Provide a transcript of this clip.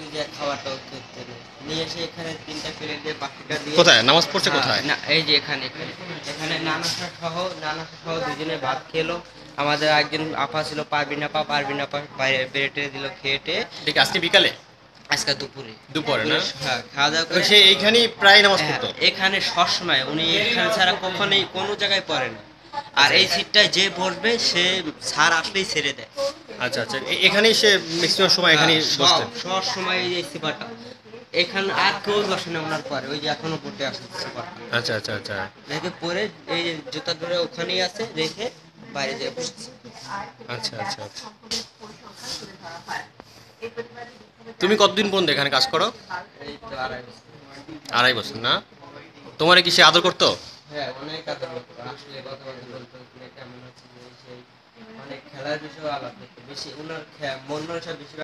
তুই যে খাবারটা খেতে নে। নিয়ে এসে এখানে ৩টা প্লেট দিয়ে বাকিটা দিয়ে কোথায় নামাজ পড়ছে কোথায়? না এই যে এখানে এখানে নানা সহ দুজনে ভাত খেলো। আমাদের একজন আপা ছিল পারবিন আপা বাইরে বেড়ে দিল খেয়ে ঠিক আজকে বিকালে? আজকে দুপুরে দুপুরে না? হ্যাঁ খাওয়া দাওয়া করে সে এইখানেই প্রায় নামাজ হ্যাঁ পড়তো? এখানে সবসময় উনি এখানে ছাড়া কখনোই কোনো জায়গায় পড়ে না। আর এই সিটটায় যে বসবে সে স্যার আসলেই ছেড়ে দেয়। আচ্ছা আচ্ছা, এখানেই সে ম্যাক্সিমাম সময় এখানেই বসতেন? সব সময় এই সিপারটা এখানে আর কেউ বসে না ওনার পরে, ওই যে এখনো পড়তে আসছে সিপারটা আচ্ছা আচ্ছা আচ্ছা রেখে পরে এই যে জুতা ধরে ওখানেই আছে রেখে বাইরে যেয়ে বসছে। আচ্ছা আচ্ছা আচ্ছা। তুমি কতদিন পর্যন্ত এখানে কাজ করো? এই তো 2.5 বছর। 2.5 বছর না? তোমারে কি সে আদর করতো? হ্যাঁ অনেক আদর করতো, আসলে কথা বলতে বলতো তুমি কেমন আছো এই সেই, অনেক খেলার বিষয়ে আলাপ করতো বেশি, ওনার মন মানসিকতা বেশি